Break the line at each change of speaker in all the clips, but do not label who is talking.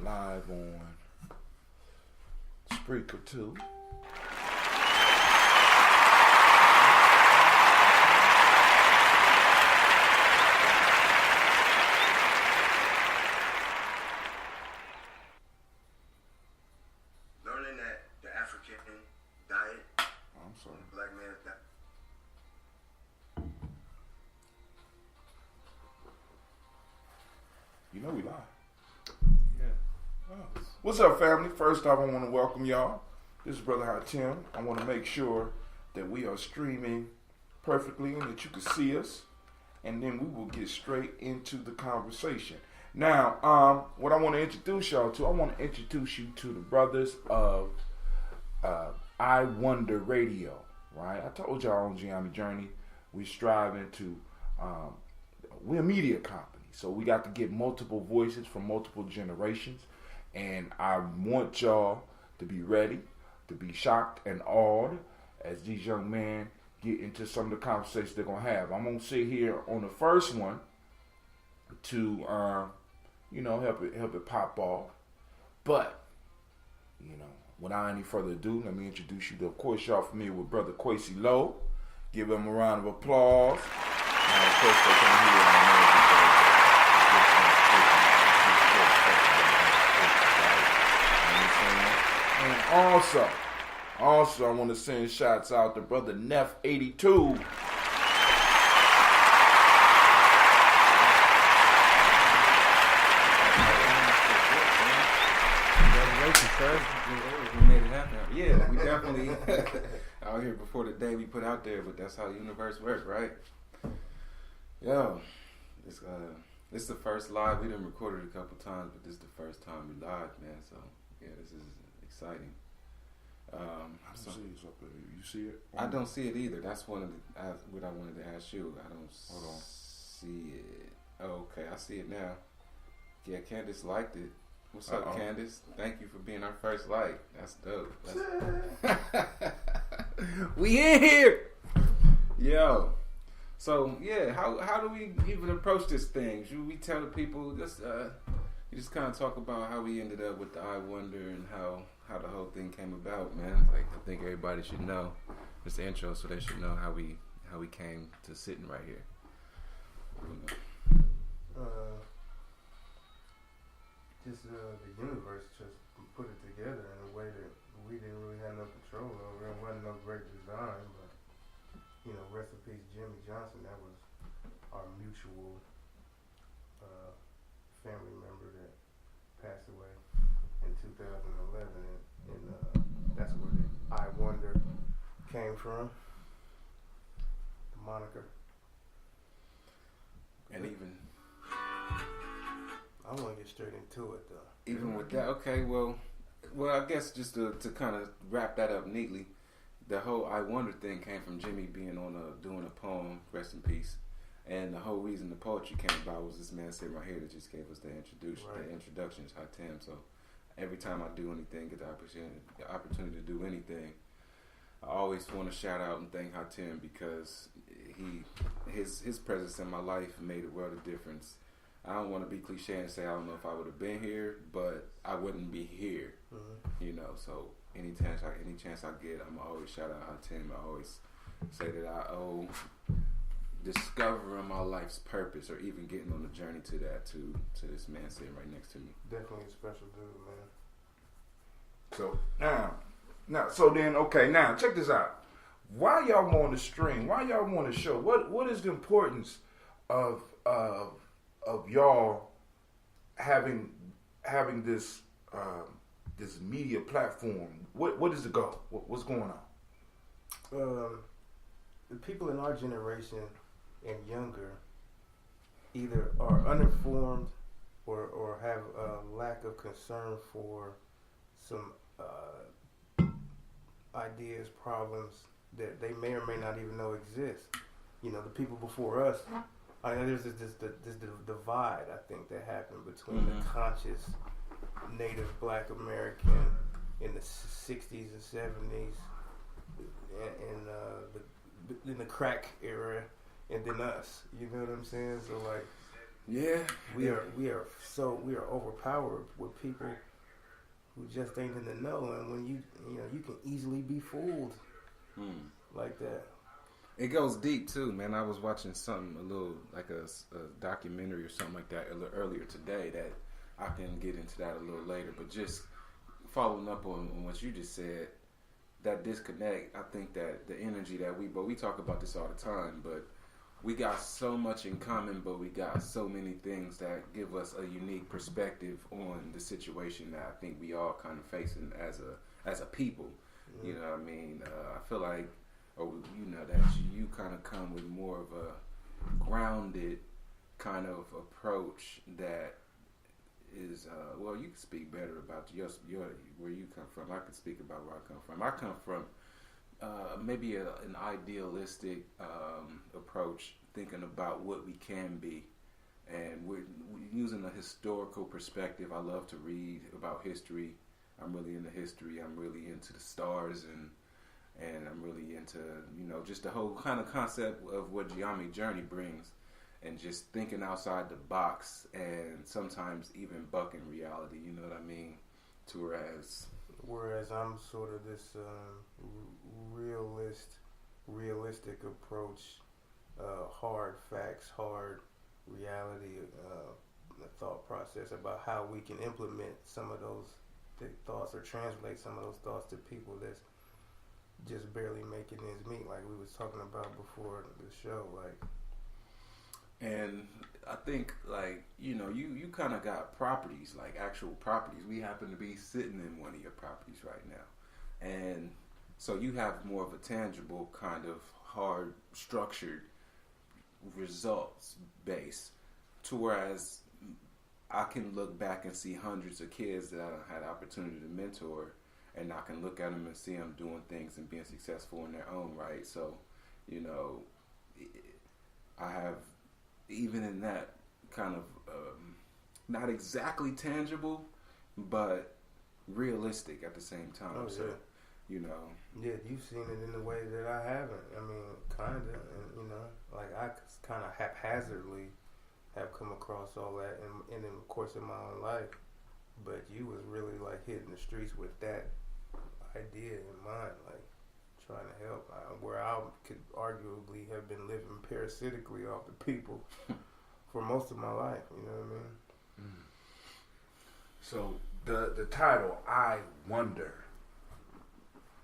live on Spreaker too.
Learning that the African diet,
I'm sorry.
black man's diet.
You know we live.
Yeah.
Oh. What's up, family? First off, I want to welcome y'all. This is Brother Hatim. I want to make sure that we are streaming perfectly and that you can see us. And then we will get straight into the conversation. Now, what I want to introduce y'all to, I want to introduce you to the brothers of I Wonder Radio, right? I told y'all on Gye-Nyame Journey, we're striving to, we're a media company. So we got to get multiple voices from multiple generations. And I want y'all to be ready, to be shocked and awed as these young men get into some of the conversations they're going to have. I'm going to sit here on the first one to, help it pop off. But, without any further ado, let me introduce you to, of course, y'all familiar with Brother Kwesi Low. Give him a round of applause. Now, of course, they can hear it on and also, I want to send shots out to Brother Nef82.
Congratulations, sir. We made it happen. Yeah, we definitely out here before the day we put out there, but that's how the universe works, right? Yo, this is the first live. We done recorded a couple times, but this is the first time we live, man. So yeah, this is exciting.
You see it?
I don't see it either. That's one of what I wanted to ask you. I don't see it. Oh, okay, I see it now. Yeah, Candace liked it. What's up, Candace? Thank you for being our first like. That's dope. We in here. Yo. So yeah, how do we even approach this thing? Should we tell the people you just kind of talk about how we ended up with the I Wonder and how the whole thing came about, man? Like, I think everybody should know. It's the intro, so they should know how we came to sitting right here.
The universe just put it together in a way that we didn't really have no control over. It wasn't no great design, but rest in peace, Jimmy Johnson. That was our mutual family member that passed away in 2011, and that's where the I Wonder came from, the moniker.
And even
I want to get straight into it, though.
Even with that, okay, well, I guess just to kind of wrap that up neatly, the whole I Wonder thing came from Jimmy being doing a poem, rest in peace, and the whole reason the poetry came about was this man sitting right here that just gave us the introduction. Right. The introduction is Hatim. So every time I do anything, get the opportunity to do anything, I always want to shout out and thank Hatim because his presence in my life made a world of difference. I don't want to be cliche and say I don't know if I would have been here, but I wouldn't be here. Mm-hmm. So any chance I get, I'm always shout out Hatim. I always say that I owe discovering my life's purpose or even getting on the journey to that to this man sitting right next to me.
Definitely a special dude, man.
So now check this out. Why y'all want to stream? Why y'all want to show? What is the importance of y'all having this this media platform? What is the goal? What's going on?
The people in our generation and younger either are uninformed or have a lack of concern for some ideas, problems that they may or may not even know exist. The people before us, there's this divide, I think, that happened between the conscious Native Black American in the 60s and 70s and in the crack era, and then us. You know what I'm saying? So
Yeah,
We are overpowered with people who just ain't in the know, and when you can easily be fooled like that.
It goes deep too, man. I was watching something a little like a documentary or something like that a little earlier today. That I can get into that a little later, but just following up on what you just said, that disconnect. I think that the energy that we talk about this all the time, but we got so much in common, but we got so many things that give us a unique perspective on the situation that I think we all kind of facing as a people. You know what I mean? I feel like, that you kind of come with more of a grounded kind of approach that is, you can speak better about your where you come from. I can speak about where I come from. I come from maybe an idealistic approach, thinking about what we can be, and we're using a historical perspective. I love to read about history. I'm really into history. I'm really into the stars, and I'm really into just the whole kind of concept of what Gye-Nyame Journey brings, and just thinking outside the box, and sometimes even bucking reality. You know what I mean?
Whereas I'm sort of this realistic approach, hard facts, hard reality, thought process about how we can implement some of those thoughts or translate some of those thoughts to people that's just barely making ends meet, like we was talking about before the show, like.
And I think, you kind of got properties, like actual properties. We happen to be sitting in one of your properties right now. And so you have more of a tangible kind of hard, structured results base. To whereas I can look back and see hundreds of kids that I had the opportunity to mentor, and I can look at them and see them doing things and being successful in their own right. So, I have, even in that kind of not exactly tangible, but realistic at the same time.
Oh, yeah.
So,
Yeah, you've seen it in a way that I haven't. I mean, kind of, and like I kind of haphazardly have come across all that in the course of my own life. But you was really like hitting the streets with that idea in mind, like trying to help, where I could arguably have been living parasitically off the people for most of my life. You know what I mean?
So the title, I Wonder,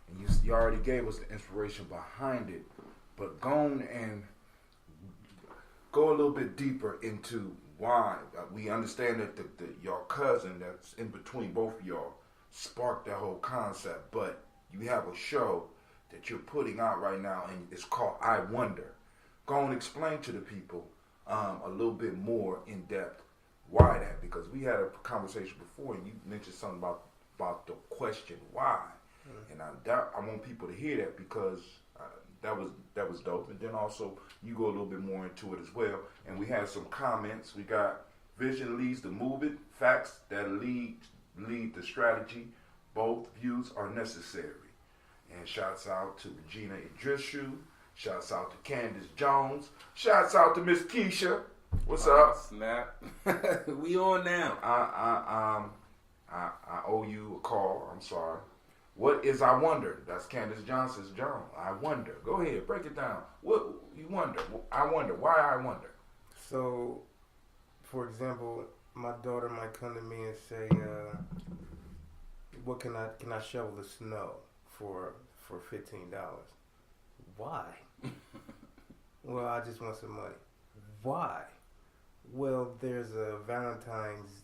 and you already gave us the inspiration behind it, but go a little bit deeper into why. We understand that your cousin that's in between both of y'all sparked that whole concept, but you have a show that you're putting out right now, and it's called I Wonder. Go and explain to the people a little bit more in depth why that, because we had a conversation before and you mentioned something about the question why, and I want people to hear that, because that was dope. And then also you go a little bit more into it as well, and we had some comments. We got vision leads the movement, facts that lead the strategy, both views are necessary. And shouts out to Regina Idrishu, shouts out to Candace Jones, shouts out to Miss Keisha. What's up?
Snap. We on now.
I owe you a call. I'm sorry. What is I Wonder? That's Candace Johnson's journal. I Wonder. Go ahead, break it down. What you wonder? I wonder. Why I wonder?
So, for example, my daughter might come to me and say, "What can I shovel the snow for $15?" Why? Well, I just want some money. Why? Well, there's a Valentine's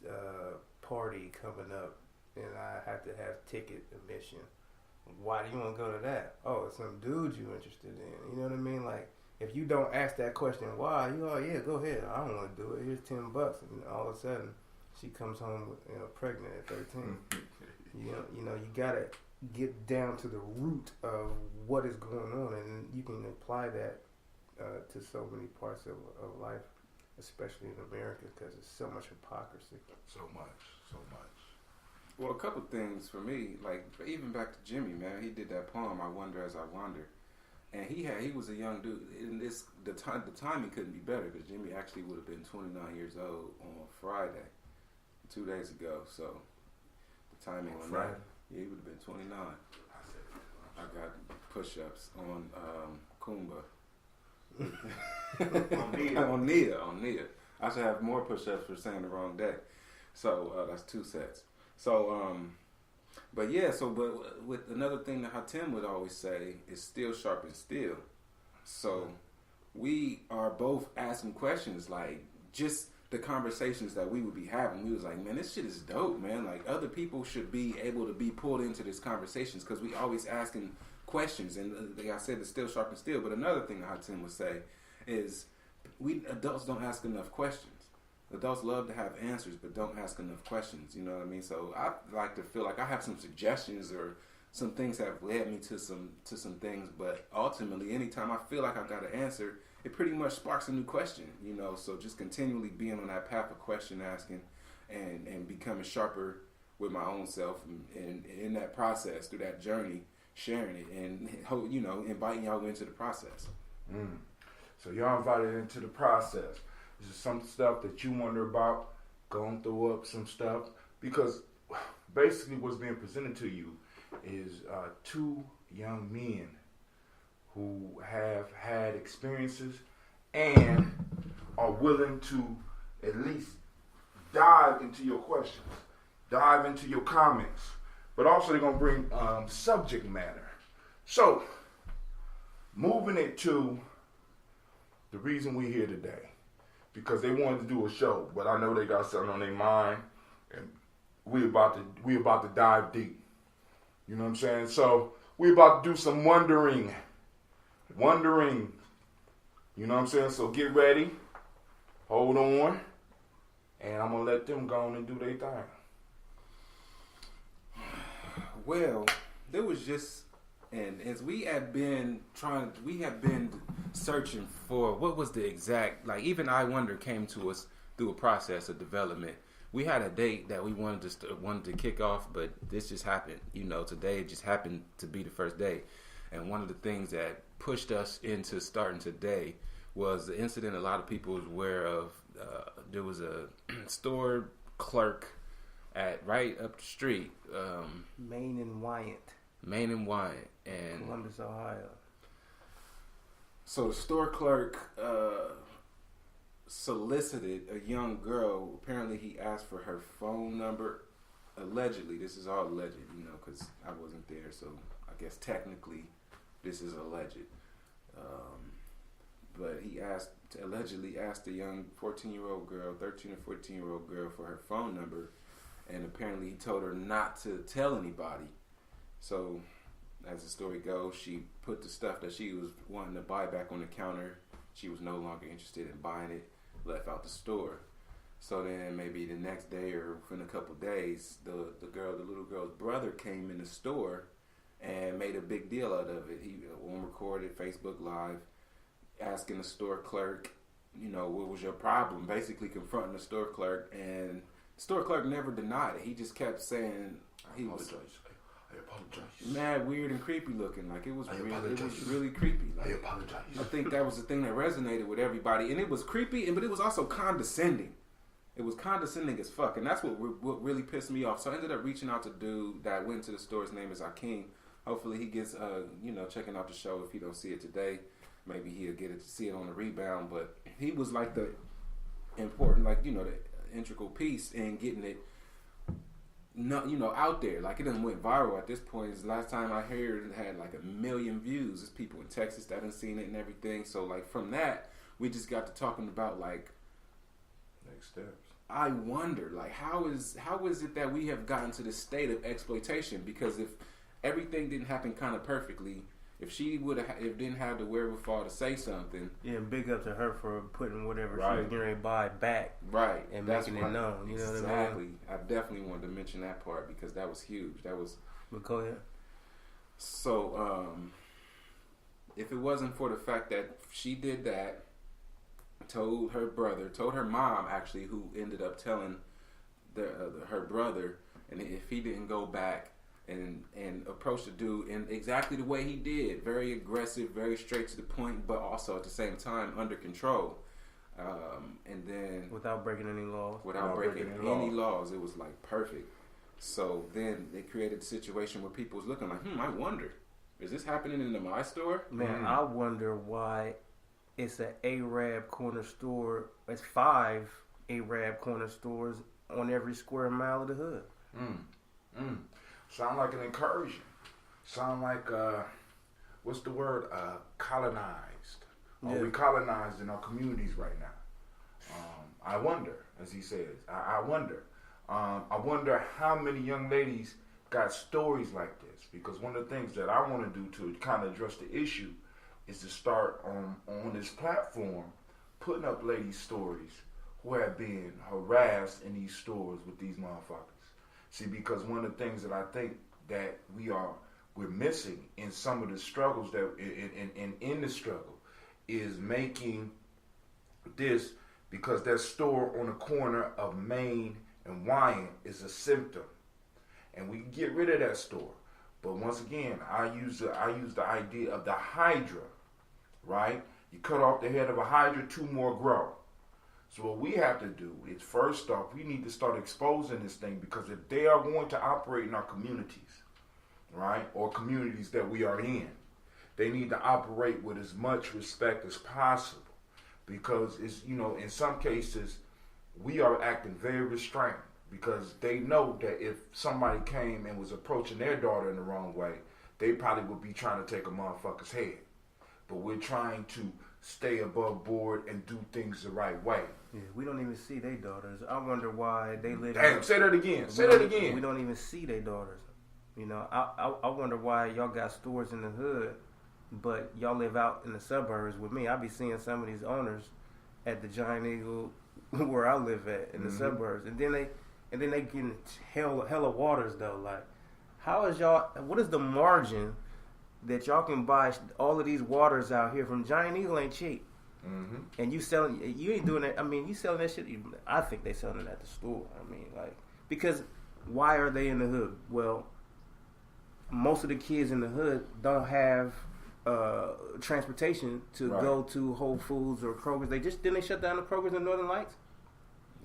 party coming up, and I have to have ticket admission. Why do you want to go to that? Oh, it's some dude you interested in. You know what I mean? Like, if you don't ask that question, why? Yeah, go ahead. I don't want to do it. Here's $10, and all of a sudden, she comes home with, pregnant at 13. You gotta get down to the root of what is going on, and you can apply that to so many parts of life, especially in America, because there's so much hypocrisy.
So much.
Well, a couple things for me, like even back to Jimmy, man. He did that poem, I Wonder as I Wander. And he was a young dude, and the timing couldn't be better because Jimmy actually would have been 29 years old on Friday, 2 days ago. So the timing on
Friday.
that, yeah, he would have been 29. I got push-ups on Kumba. on Nia. I should have more push-ups for saying the wrong day. So that's 2 sets. So but with another thing that Hatem would always say is steel sharpens steel. So we are both asking questions, like just the conversations that we would be having. We was like, man, this shit is dope, man. Like other people should be able to be pulled into these conversations because we always asking questions. And like I said, the steel sharpens steel. But another thing that Hatem would say is we adults don't ask enough questions. Adults love to have answers, but don't ask enough questions. You know what I mean? So I like to feel like I have some suggestions or some things that have led me to some things. But ultimately, anytime I feel like I got an answer, it pretty much sparks a new question. You know, so just continually being on that path of question asking and becoming sharper with my own self, and in that process, through that journey, sharing it and inviting y'all into the process.
So y'all invited into the process. This is some stuff that you wonder about, going through up some stuff, because basically what's being presented to you is 2 young men who have had experiences and are willing to at least dive into your questions, dive into your comments, but also they're going to bring subject matter. So, moving it to the reason we're here today. Because they wanted to do a show, but I know they got something on their mind, and we about to dive deep. You know what I'm saying? So we about to do some wondering. You know what I'm saying? So get ready, hold on, and I'm gonna let them go on and do their thing.
Well, there was just, and as we had been searching for what was the exact, like even I Wonder came to us through a process of development. We had a date that we wanted to kick off, but this just happened. You know, today it just happened to be the first day. And one of the things that pushed us into starting today was the incident a lot of people was aware of. There was a store clerk at right up the street,
Main and Wyatt,
and
Columbus, Ohio.
So the store clerk solicited a young girl. Apparently, he asked for her phone number. Allegedly, this is all alleged, you know, because I wasn't there. So I guess technically, this is alleged. But he allegedly asked a young 14-year-old girl, 13 or 14-year-old girl for her phone number, and apparently he told her not to tell anybody. So, as the story goes, she put the stuff that she was wanting to buy back on the counter. She was no longer interested in buying it, left out the store. So then maybe the next day or within a couple of days, the little girl's brother came in the store and made a big deal out of it. He recorded Facebook Live, asking the store clerk, you know, what was your problem? Basically confronting the store clerk, and the store clerk never denied it. He just kept saying he was
I apologize.
mad, weird, and creepy looking. Like it was really creepy. Like,
I apologize.
I think that was the thing that resonated with everybody, and it was creepy, but it was also condescending. It was condescending as fuck, and that's what really pissed me off. So I ended up reaching out to dude that went to the store. His name is Akeem. Hopefully he gets, checking out the show. If he don't see it today, maybe he'll get it to see it on the rebound. But he was like the important, the integral piece in getting it, out there. Like it done went viral at this point. The last time I heard it had like 1 million views. There's people in Texas that done seen it and everything. So like from that, we just got to talking about like
next steps.
I wonder, like, how is it that we have gotten to this state of exploitation? Because if everything didn't happen kind of perfectly, if she didn't have the wherewithal to say something,
yeah, big up to her for putting whatever
Right.
she was getting ready to buy back,
right,
and
that's
making it known. You know what I mean?
I definitely wanted to mention that part because that was huge. That was.
But go ahead.
So, if it wasn't for the fact that she did that, told her mom actually, who ended up telling her brother, and if he didn't go back and approached the dude in exactly the way he did. Very aggressive, very straight to the point, but also at the same time under control. And then
without breaking any laws.
Without breaking any laws. It was like perfect. So then they created a situation where people was looking like, I wonder, is this happening in my store?
Man, I wonder why it's an Arab corner store. It's 5 Arab corner stores on every square mile of the hood.
Sound like an incursion. Sound like, what's the word? Colonized.
Yeah.
We colonized in our communities right now. I wonder, as he says, I wonder. I wonder how many young ladies got stories like this, because one of the things that I want to do to kind of address the issue is to start on this platform putting up ladies' stories who have been harassed in these stores with these motherfuckers. See, because one of the things that I think that we're missing in some of the struggles that in the struggle is making this, because that store on the corner of Main and Wyand is a symptom, and we can get rid of that store. But once again, I use the idea of the Hydra, right? You cut off the head of a Hydra, 2 more grow. So what we have to do is, first off, we need to start exposing this thing, because if they are going to operate in our communities, right, or communities that we are in, they need to operate with as much respect as possible, because it's, in some cases, we are acting very restrained, because they know that if somebody came and was approaching their daughter in the wrong way, they probably would be trying to take a motherfucker's head. But we're trying to stay above board and do things the right way.
Yeah, we don't even see their daughters. I wonder why they live.
Damn, say that again. Say that again.
We don't even see their daughters. I wonder why y'all got stores in the hood, but y'all live out in the suburbs with me. I be seeing some of these owners at the Giant Eagle where I live at in the suburbs, and then they getting hella waters though. Like, what is the margin that y'all can buy all of these waters out here from? Giant Eagle ain't cheap. And you ain't doing that. I mean, you selling that shit. I think they selling it at the store. I mean, like, because why are they in the hood? Well, most of the kids in the hood don't have transportation to go to Whole Foods or Kroger's. Didn't they shut down the Kroger's in Northern Lights?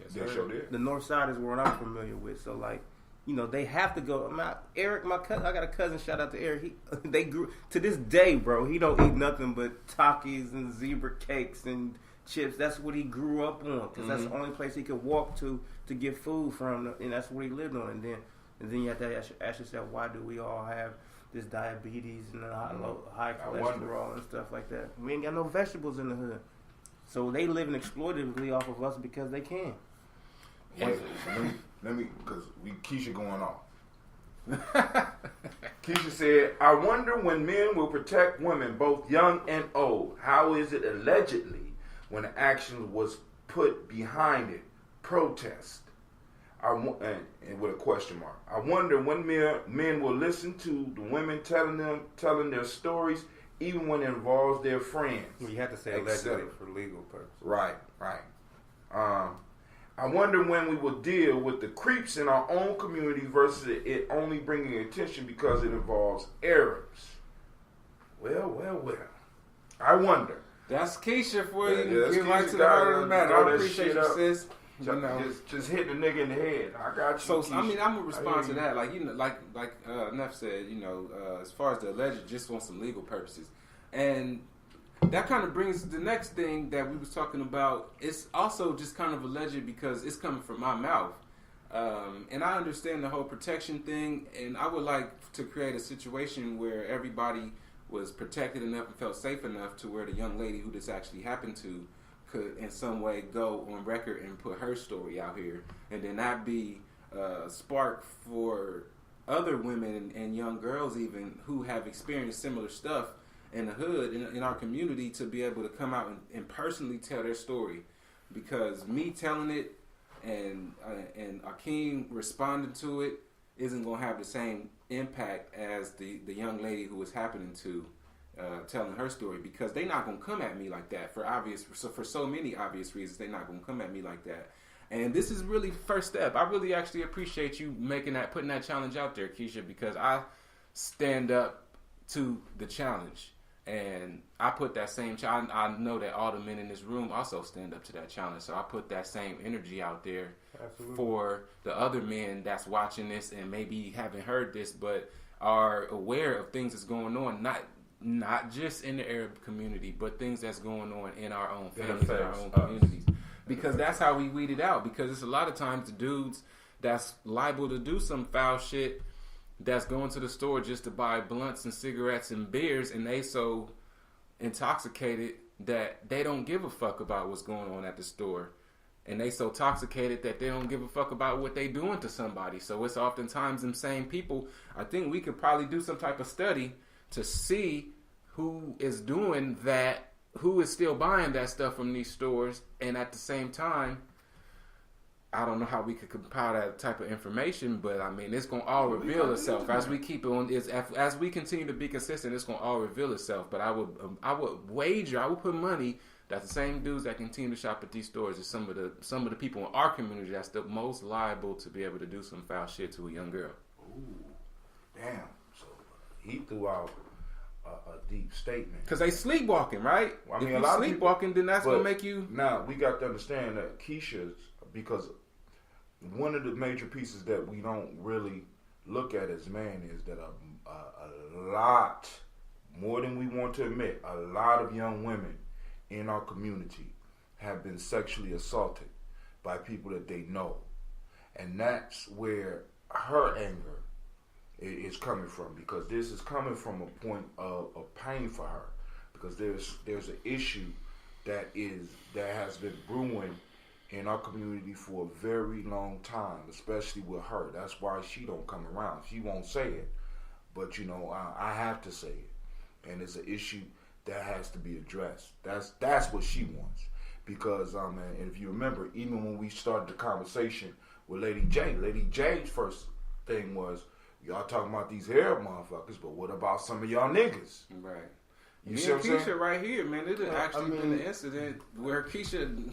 Yes, they sure did.
The North Side is what I'm familiar with. So, like, they have to go. Eric, my cousin, I got a cousin, shout out to Eric. They grew, to this day, bro, he don't eat nothing but Takis and zebra cakes and chips. That's what he grew up on, because that's the only place he could walk to get food from, and that's what he lived on. And then you have to ask yourself, why do we all have this diabetes and high cholesterol and stuff like that? We ain't got no vegetables in the hood. So they living exploitatively off of us because they can.
Wait, let me, because Keisha going off. Keisha said, I wonder when men will protect women, both young and old. How is it allegedly, when action was put behind it, protest? And with a question mark. I wonder when men will listen to the women telling their stories, even when it involves their friends.
Well, you have to say allegedly for legal purposes.
Right. I wonder when we will deal with the creeps in our own community versus it only bringing attention because it involves Arabs. Well. I wonder.
That's Keisha for you.
Yeah,
Get right to the heart of the matter. I appreciate you, sis.
Just hit the nigga in the head. I got you.
So
Keisha.
I mean, I'm gonna respond to that. Like, like Neff said, as far as the alleged, just on some legal purposes, and that kind of brings the next thing that we was talking about. It's also just kind of alleged because it's coming from my mouth, and I understand the whole protection thing, and I would like to create a situation where everybody was protected enough and felt safe enough to where the young lady who this actually happened to could in some way go on record and put her story out here, and then that be a spark for other women and young girls even who have experienced similar stuff in the hood, in our community, to be able to come out and personally tell their story. Because me telling it and Akeem responding to it isn't going to have the same impact as the young lady who was happening to telling her story, because they're not going to come at me like that for so many obvious reasons. They're not going to come at me like that. And this is really first step. I really actually appreciate you putting that challenge out there, Keisha, because I stand up to the challenge. And I put that same challenge. I know that all the men in this room also stand up to that challenge. So I put that same energy out there for the other men that's watching this and maybe haven't heard this, but are aware of things that's going on, not just in the Arab community, but things that's going on in our own families, in our own communities. Because that's how we weed it out. Because it's a lot of times the dudes that's liable to do some foul shit that's going to the store just to buy blunts and cigarettes and beers, and they so intoxicated that they don't give a fuck about what's going on at the store. And they so intoxicated that they don't give a fuck about what they doing to somebody. So it's oftentimes them same people. I think we could probably do some type of study to see who is doing that, who is still buying that stuff from these stores, and at the same time, I don't know how we could compile that type of information, but I mean, it's gonna all reveal itself as we keep on. As we continue to be consistent, it's gonna all reveal itself. But I would wager, I would put money that the same dudes that continue to shop at these stores is some of the people in our community that's the most liable to be able to do some foul shit to a young girl.
Ooh, damn! So he threw out a deep statement.
Because they sleepwalking, right?
Well, I mean,
if
a
you
lot of
sleepwalking,
people,
then that's going to make you...
Now, we got to understand that Keisha's, because one of the major pieces that we don't really look at as man is that a lot, more than we want to admit, a lot of young women in our community have been sexually assaulted by people that they know. And that's where her anger is coming from, because this is coming from a point of pain for her, because there's an issue that has been brewing in our community for a very long time, especially with her. That's why she don't come around. She won't say it, but I have to say it, and it's an issue that has to be addressed. That's what she wants, because and if you remember, even when we started the conversation with Lady J's first thing was, y'all talking about these Arab motherfuckers, but what about some of y'all niggas?
Right.
You see what I'm
Keisha
saying?
right here, man. It actually been an incident where Keisha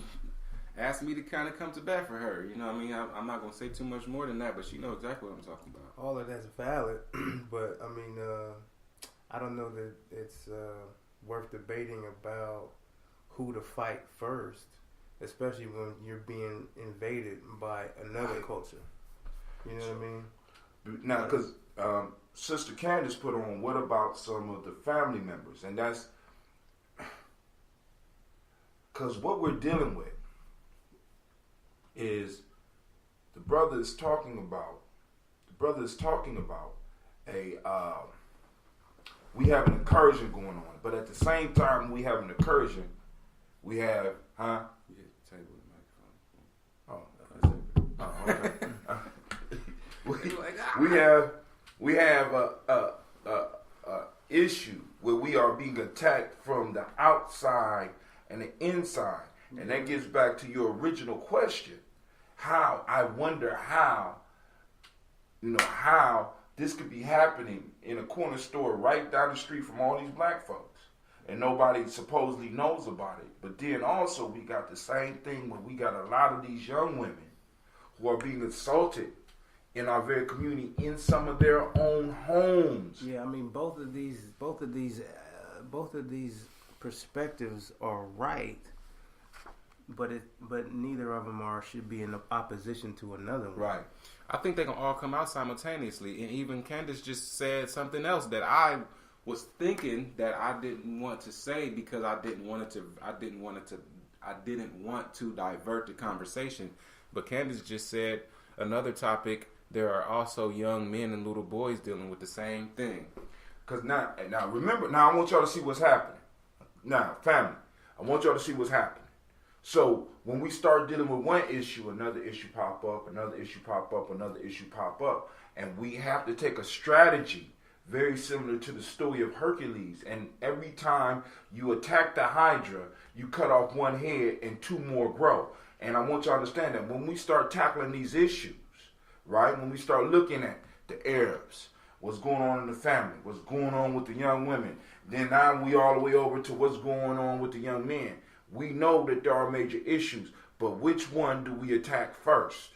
asked me to kind of come to bat for her. You know what I mean? I'm not going to say too much more than that, but she knows exactly what I'm talking about.
All of that's valid, but I mean, I don't know that it's worth debating about who to fight first, especially when you're being invaded by another culture. You know what I mean?
Now, because Sister Candace put on, what about some of the family members? And that's because what we're dealing with is the brother is talking about we have an incursion going on, but at the same time we have an incursion, we have, huh?
Yeah, table the microphone.
Oh, okay. We have a issue where we are being attacked from the outside and the inside, and that gets back to your original question. I wonder how this could be happening in a corner store right down the street from all these black folks, and nobody supposedly knows about it. But then also we got the same thing where we got a lot of these young women who are being assaulted in our very community in some of their own homes.
Yeah, I mean, both of these perspectives are right, but neither of them should be in opposition to another one.
Right.
I think they can all come out simultaneously, and even Candace just said something else that I was thinking that I didn't want to say because I didn't want to divert the conversation. But Candace just said another topic. There are also young men and little boys dealing with the same thing.
Because now remember, I want y'all to see what's happening. Now, family, I want y'all to see what's happening. So when we start dealing with one issue, another issue pop up, another issue pop up, another issue pop up. And we have to take a strategy very similar to the story of Hercules. And every time you attack the Hydra, you cut off one head and two more grow. And I want y'all to understand that when we start tackling these issues, right, when we start looking at the Arabs, what's going on in the family, what's going on with the young women, then now we all the way over to what's going on with the young men. We know that there are major issues, but which one do we attack first?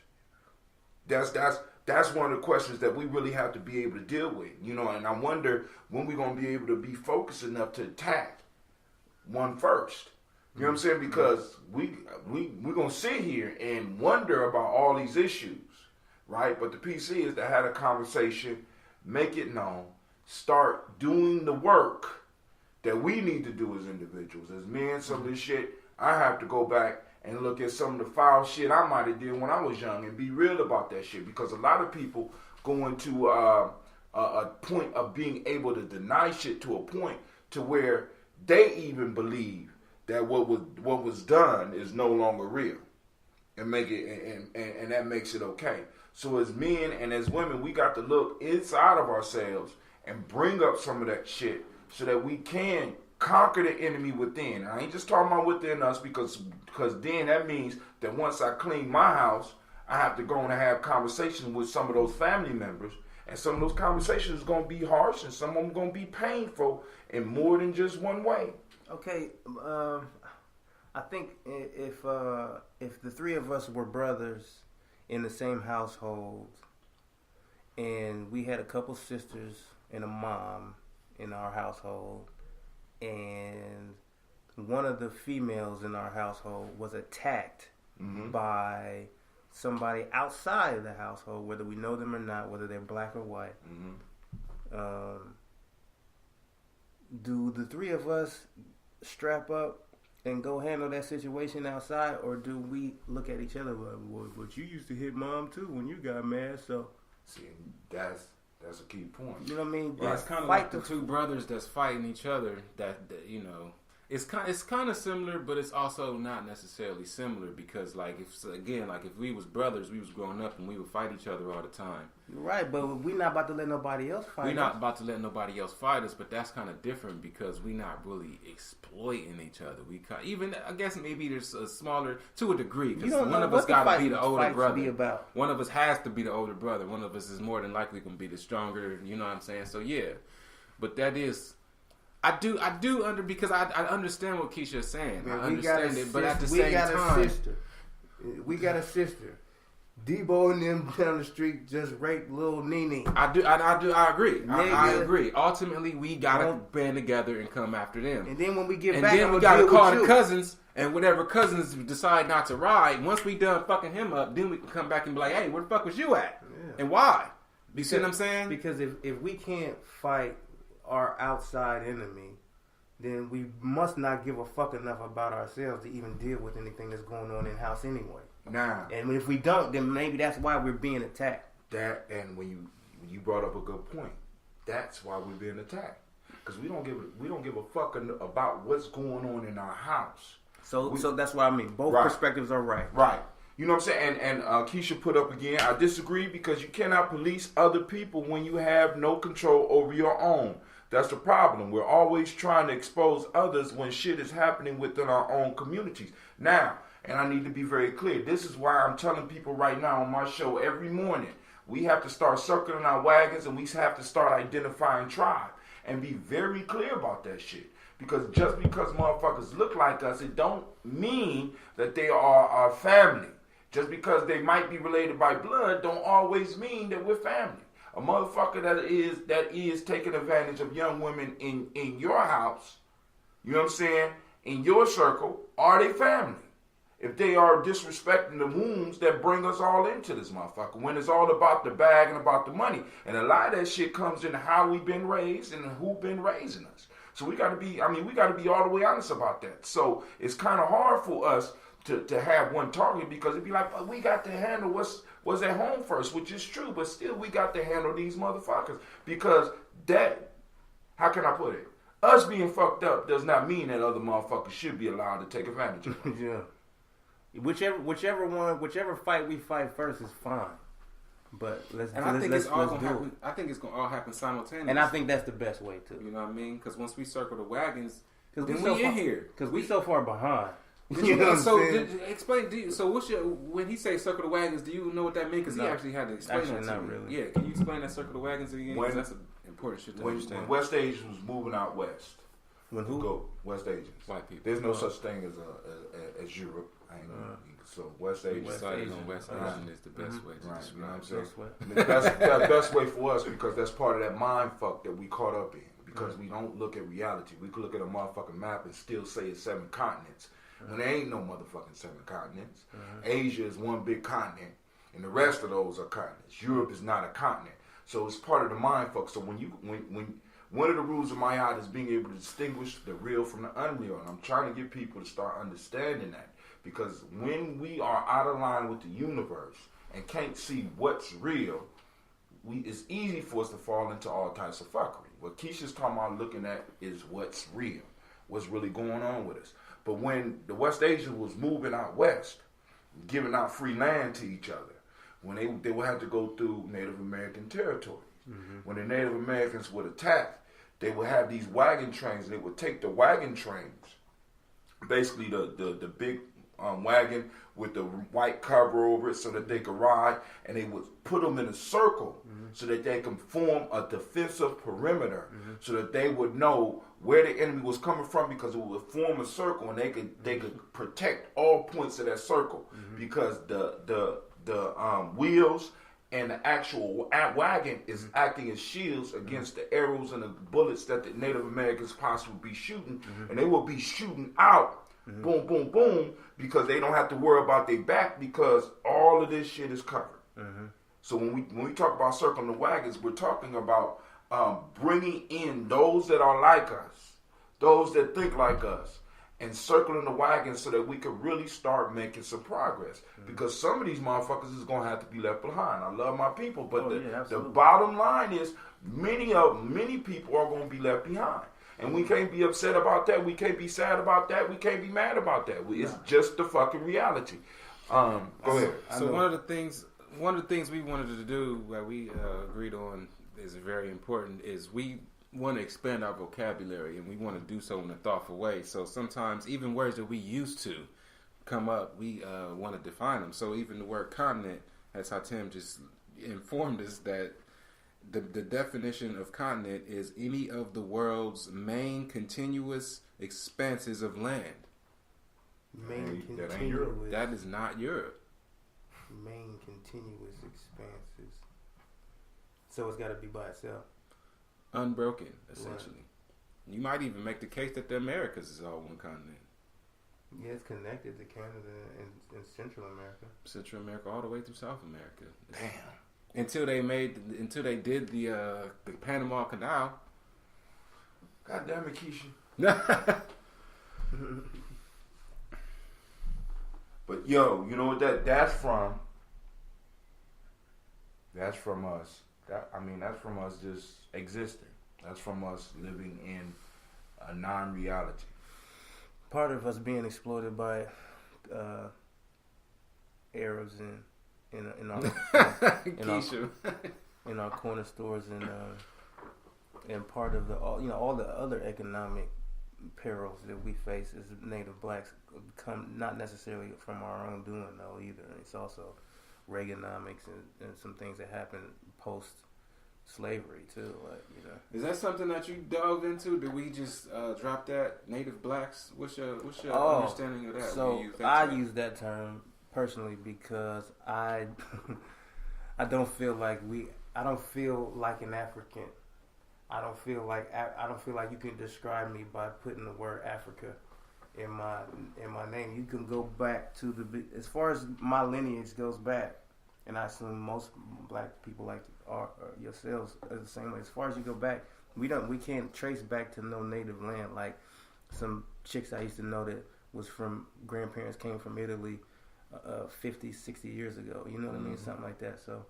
That's one of the questions that we really have to be able to deal with, you know. And I wonder when we're gonna be able to be focused enough to attack one first. You know what I'm saying? Because we're gonna sit here and wonder about all these issues, right? But the PC is to have a conversation, make it known, start doing the work that we need to do as individuals, as men. Some of this shit, I have to go back and look at some of the foul shit I might have did when I was young and be real about that shit. Because a lot of people go into a point of being able to deny shit to a point to where they even believe that what was done is no longer real, and make it and that makes it okay. So as men and as women, we got to look inside of ourselves and bring up some of that shit so that we can conquer the enemy within. I ain't just talking about within us because then that means that once I clean my house, I have to go and have conversations with some of those family members, and some of those conversations are going to be harsh and some of them are going to be painful in more than just one way.
Okay, I think if the three of us were brothers in the same household, and we had a couple sisters and a mom in our household, and one of the females in our household was attacked by somebody outside of the household, whether we know them or not, whether they're black or white, do the three of us strap up and go handle that situation outside, or do we look at each other like, well, but you used to hit mom too when you got mad, so...
See, that's a key point.
You know what I mean?
Yeah, it's kind of like the two brothers that's fighting each other. That you know, it's kind of similar, but it's also not necessarily similar because, like, if we was brothers, we was growing up and we would fight each other all the time.
You're right, but we're not about to let nobody else fight us.
We're not about to let nobody else fight us, but that's kind of different because we're not really exploiting each other. Even I guess maybe there's a smaller to a degree because one of us got to be the older brother. One of us has to be the older brother. One of us is more than likely going to be the stronger. You know what I'm saying? So yeah, but that is. I do because I understand what Keisha's saying.
Man,
I understand it, but at the same time,
we got a sister. Debo and them down the street just raped little Nene.
I agree. I agree. Ultimately, we gotta band together and come after them.
And then when we get
and
back,
then we gotta call the cousins, and whatever cousins decide not to ride. Once we done fucking him up, then we can come back and be like, "Hey, where the fuck was you at? Yeah. And why?" You see what I'm saying?
Because if we can't fight our outside enemy, then we must not give a fuck enough about ourselves to even deal with anything that's going on in house anyway.
Nah.
And if we don't, then maybe that's why we're being attacked.
That, and when you brought up a good point, that's why we're being attacked. Because we don't give a fuck about what's going on in our house.
So that's what I mean. Both perspectives are right.
Right. You know what I'm saying? And Keisha put up again, I disagree because you cannot police other people when you have no control over your own. That's the problem. We're always trying to expose others when shit is happening within our own communities. Now, and I need to be very clear, this is why I'm telling people right now on my show every morning, we have to start circling our wagons and we have to start identifying tribe and be very clear about that shit. Because just because motherfuckers look like us, it don't mean that they are our family. Just because they might be related by blood don't always mean that we're family. A motherfucker that is taking advantage of young women in your house, you know what I'm saying, in your circle, are they family? If they are disrespecting the wombs that bring us all into this motherfucker, when it's all about the bag and about the money. And a lot of that shit comes in how we've been raised and who been raising us. So we gotta be all the way honest about that. So it's kind of hard for us to have one target because it'd be like, well, we got to handle what's at home first, which is true, but still we got to handle these motherfuckers because that, how can I put it? Us being fucked up does not mean that other motherfuckers should be allowed to take advantage of us.
Yeah. Whichever fight we fight first is fine. But
I think it's gonna all happen simultaneously.
And I think that's the best way too.
You know what I mean? Because once we circle the wagons, then
we
in here.
Because we so far behind.
You know so explain. So when he say circle the wagons? Do you know what that means? Because he actually had to explain that to
not
me.
Really.
Yeah, can you explain that circle the wagons again? Because that's an important shit to understand.
When West Asians was moving out west,
when who
go West Asians,
white people.
There's no such thing as Europe. I ain't gonna, so West Asian.
We decided on West
Right.
Asian is the best way to
Right, you know what I'm
describe
saying?
it.
I mean, that's the best way for us because that's part of that mind fuck that we caught up in. Because we don't look at reality. We could look at a motherfucking map and still say it's 7 continents. When there ain't no motherfucking 7 continents. Asia is one big continent, and the rest of those are continents. Europe is not a continent. So it's part of the mind fuck. So when one of the rules of my art is being able to distinguish the real from the unreal, and I'm trying to get people to start understanding that. Because when we are out of line with the universe and can't see what's real, it's easy for us to fall into all types of fuckery. What Keisha's talking about looking at is what's real, what's really going on with us. But when the West Asians was moving out west, giving out free land to each other, when they would have to go through Native American territory. When the Native Americans would attack, they would have these wagon trains. They would take the wagon trains, basically the big wagon with the white cover over it so that they could ride, and they would put them in a circle so that they can form a defensive perimeter so that they would know where the enemy was coming from, because it would form a circle and they could protect all points of that circle because the wheels and the actual wagon is acting as shields against the arrows and the bullets that the Native Americans possibly be shooting, and they will be shooting out. Boom, boom, boom, because they don't have to worry about their back because all of this shit is covered. So when we talk about circling the wagons, we're talking about bringing in those that are like us, those that think like us, and circling the wagons so that we can really start making some progress. Because some of these motherfuckers is going to have to be left behind. I love my people, but the bottom line is many people are going to be left behind. And we can't be upset about that. We can't be sad about that. We can't be mad about that. It's just the fucking reality. Go ahead.
So one of the things we wanted to do, that we agreed on, is very important. Is we want to expand our vocabulary, and we want to do so in a thoughtful way. So sometimes even words that we used to come up, we want to define them. So even the word continent, as how Tim just informed us, that the definition of continent is any of the world's main continuous expanses of land.
Main
That ain't Europe.
continuous.
That is not Europe.
Main continuous expanses. So it's got to be by itself.
Unbroken, essentially. You might even make the case that the Americas is all one continent.
Yeah, it's connected to Canada and Central America.
Central America all the way through South America.
Damn.
Until they did the Panama Canal.
God damn it, Keisha. But yo, you know what that's from? That's from us. That's from us just existing. That's from us living in a non-reality.
Part of us being exploited by Arabs in our
Keisha.
in our corner stores and part of all the other economic perils that we face as Native blacks come not necessarily from our own doing though either. It's also Reaganomics and some things that happened post slavery too,
Is that something that you dove into? Did we just drop that, Native blacks? What's your understanding of that?
So I use that term personally because I don't feel like an African. I don't feel like you can describe me by putting the word Africa in my name. You can go back to as far as my lineage goes back, and I assume most black people like yourselves are the same way. As far as you go back, we can't trace back to no native land like some chicks I used to know that was from grandparents came from Italy 50, 60 years ago. You know what I mean? Something like that. So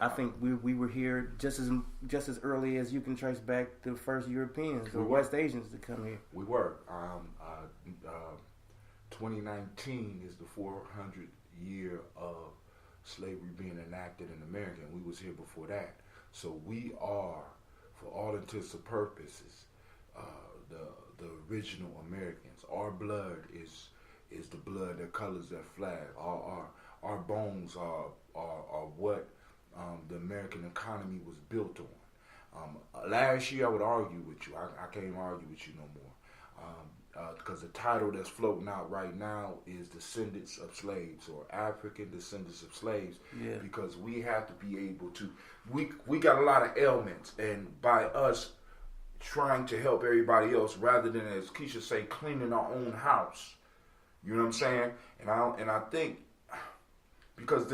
I think we were here just as early as you can trace back the first Europeans or West Asians to come here.
We were. 2019 is the 400 year of slavery being enacted in America, and we was here before that. So we are, for all intents and purposes, the original Americans. Our blood is the blood that colors that flag. Our bones are what the American economy was built on. Last year I would argue with you. I can't argue with you no more. because the title that's floating out right now is Descendants of Slaves or African Descendants of Slaves.
Yeah.
Because we have to be able to, we got a lot of ailments, and by us trying to help everybody else rather than, as Keisha say, cleaning our own house. You know what I'm saying? And I think because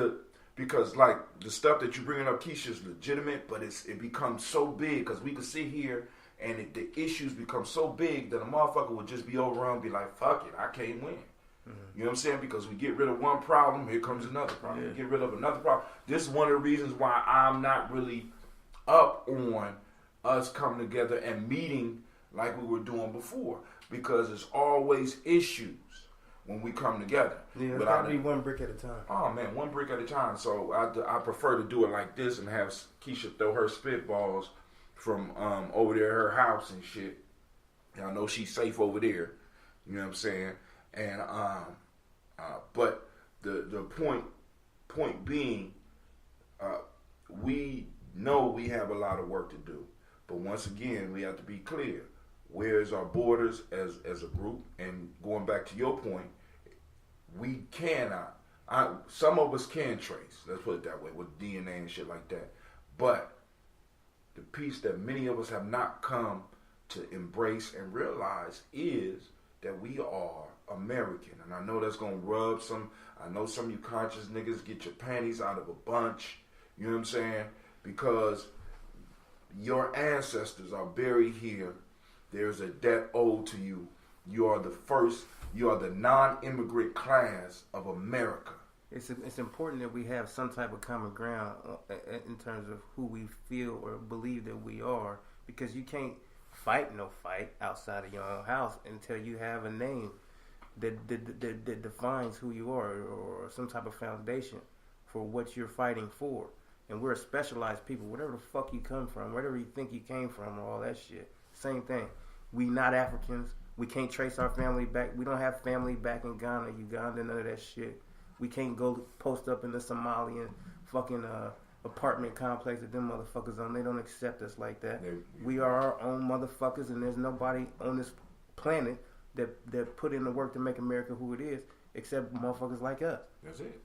like the stuff that you're bringing up, Keisha, is legitimate, but it becomes so big because we can sit here and the issues become so big that a motherfucker would just be over and be like, fuck it, I can't win. Mm-hmm. You know what I'm saying? Because we get rid of one problem, here comes another problem.
Yeah.
We get rid of another problem. This is one of the reasons why I'm not really up on us coming together and meeting like we were doing before, because it's always issues when we come together.
Yeah, it's got to be one brick at a time.
Oh man, one brick at a time. So I prefer to do it like this and have Keisha throw her spitballs from over there at her house and shit. And I know she's safe over there. You know what I'm saying? And but the point being, we know we have a lot of work to do. But once again, we have to be clear. Where is our borders as a group? And going back to your point, we cannot. Some of us can trace. Let's put it that way, with DNA and shit like that. But the piece that many of us have not come to embrace and realize is that we are American. And I know that's gonna rub some. I know some of you conscious niggas get your panties out of a bunch. You know what I'm saying? Because your ancestors are buried here. There's a debt owed to you. You are the first. You are the non-immigrant class of America.
It's important that we have some type of common ground in terms of who we feel or believe that we are, because you can't fight outside of your own house until you have a name that defines who you are, or some type of foundation for what you're fighting for. And we're specialized people. Whatever the fuck you come from, wherever you think you came from, or all that shit, same thing. We not Africans. We can't trace our family back. We don't have family back in Ghana, Uganda, none of that shit. We can't go post up in the Somalian fucking apartment complex that them motherfuckers on. They don't accept us like that. We are our own motherfuckers, and there's nobody on this planet that put in the work to make America who it is, except motherfuckers like us.
That's it.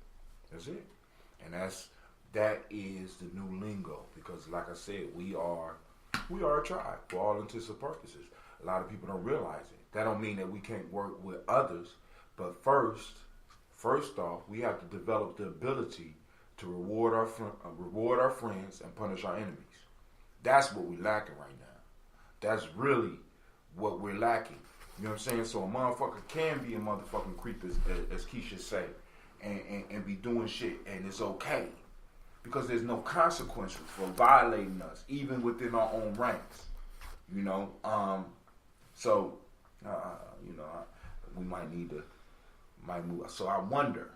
And that is the new lingo, because like I said, we are a tribe for all intents and purposes. A lot of people don't realize it. That don't mean that we can't work with others, but first off, we have to develop the ability to reward our friends and punish our enemies. That's what we're lacking right now. That's really what we're lacking. You know what I'm saying? So a motherfucker can be a motherfucking creep, as Keisha say, and be doing shit, and it's okay. Because there's no consequences for violating us, even within our own ranks. You know? We might move. So I wonder,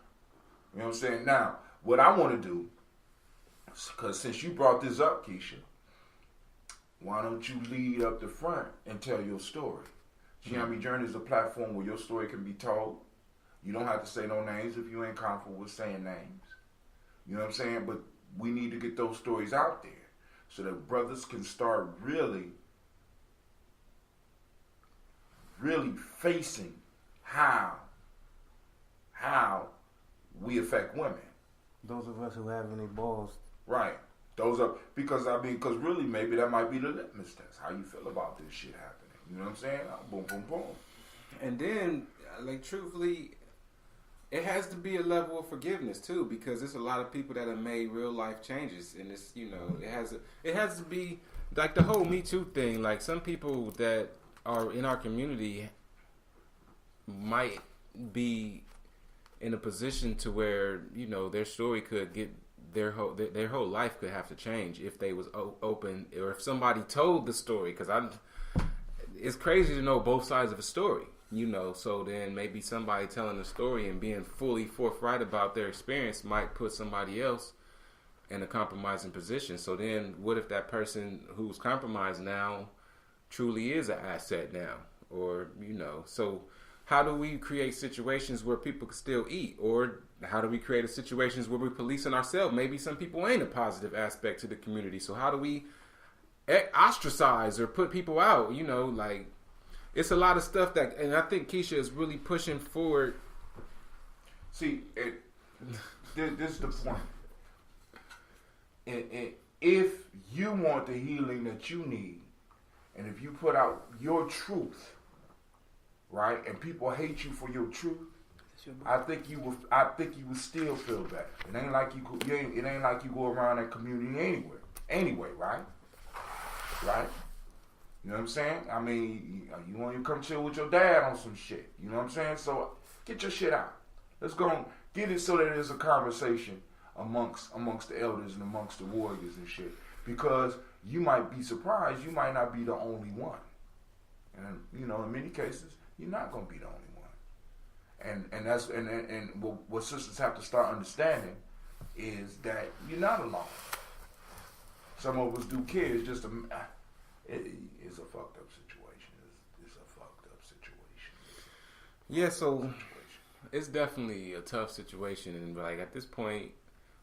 you know what I'm saying? Now, what I want to do, because since you brought this up, Keisha, why don't you lead up the front and tell your story? Gye-Nyame Journey is a platform where your story can be told. You don't have to say no names if you ain't comfortable with saying names. You know what I'm saying? But we need to get those stories out there so that brothers can start really facing how we affect women.
Those of us who have any balls.
Right. Because really maybe that might be the litmus test. How you feel about this shit happening. You know what I'm saying? Boom, boom, boom.
And then, like, truthfully, it has to be a level of forgiveness too, because there's a lot of people that have made real life changes, and it's, you know, it has to be like the whole Me Too thing. Like, some people that are in our community might be in a position to where, you know, their story could get their whole life could have to change if they was open, or if somebody told the story. Because it's crazy to know both sides of a story, you know. So then maybe somebody telling the story and being fully forthright about their experience might put somebody else in a compromising position. So then what if that person who's compromised now truly is an asset now? Or, you know, so how do we create situations where people can still eat? Or how do we create situations where we're policing ourselves? Maybe some people ain't a positive aspect to the community. So how do we ostracize or put people out? You know, like, it's a lot of stuff that, and I think Keisha is really pushing forward.
See, this is the point. If you want the healing that you need, and if you put out your truth, right, and people hate you for your truth, I think you would still feel bad. It ain't like it ain't like you go around that community anyway, right? Right? You know what I'm saying? I mean, you want to come chill with your dad on some shit. You know what I'm saying? So get your shit out. Let's go and get it so that there's a conversation amongst the elders and amongst the warriors and shit. Because you might be surprised, you might not be the only one. And you know, in many cases, you're not gonna be the only one. And that's what sisters have to start understanding is that you're not alone. Some of us do care. It's just it's a fucked up situation. It's a fucked up situation.
Yeah, so it's definitely a tough situation, and like at this point,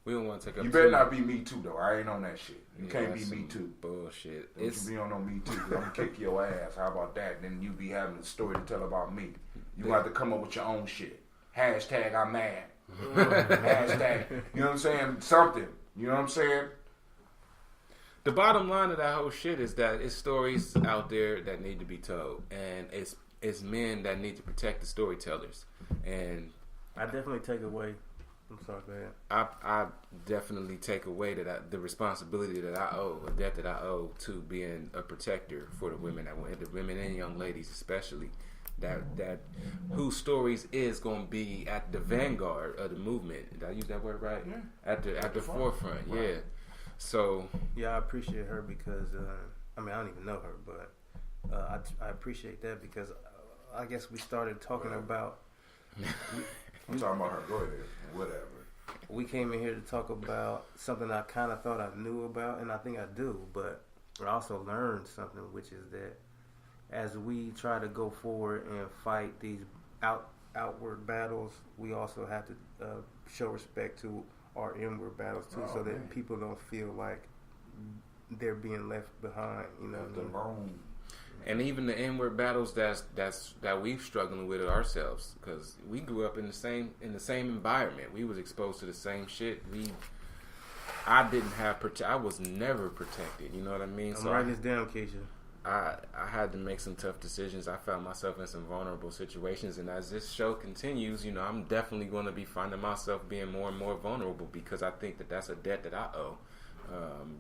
we don't want to take up.
You better not be Me Too though. I ain't on that shit. You can't be Me Too.
Bullshit.
Don't you be on no Me Too. I'm gonna kick your ass. How about that? Then you be having a story to tell about me. You have to come up with your own shit. Hashtag I'm mad. Hashtag. You know what I'm saying? Something. You know what I'm saying?
The bottom line of that whole shit is that it's stories out there that need to be told, and it's men that need to protect the storytellers. And
I definitely take away. I'm sorry, go ahead.
I definitely take away the responsibility that I owe, a debt that I owe to being a protector for the women the women and young ladies especially, that whose stories is going to be at the vanguard of the movement. Did I use that word right?
Yeah.
At the forefront,
right.
Yeah. So
yeah, I appreciate her because I mean I don't even know her, but I appreciate that because I guess we started talking about.
I'm talking about her. Go ahead. Whatever.
We came in here to talk about something I kind of thought I knew about, and I think I do, but I also learned something, which is that as we try to go forward and fight these outward battles, we also have to show respect to our inward battles too, so that people don't feel like they're being left behind. You know,
and even the inward battles that we've struggling with it ourselves, because we grew up in the same environment. We was exposed to the same shit. I was never protected. You know what I mean?
I'm writing this down, Keisha.
I had to make some tough decisions. I found myself in some vulnerable situations, and as this show continues, you know, I'm definitely going to be finding myself being more and more vulnerable because I think that that's a debt that I owe.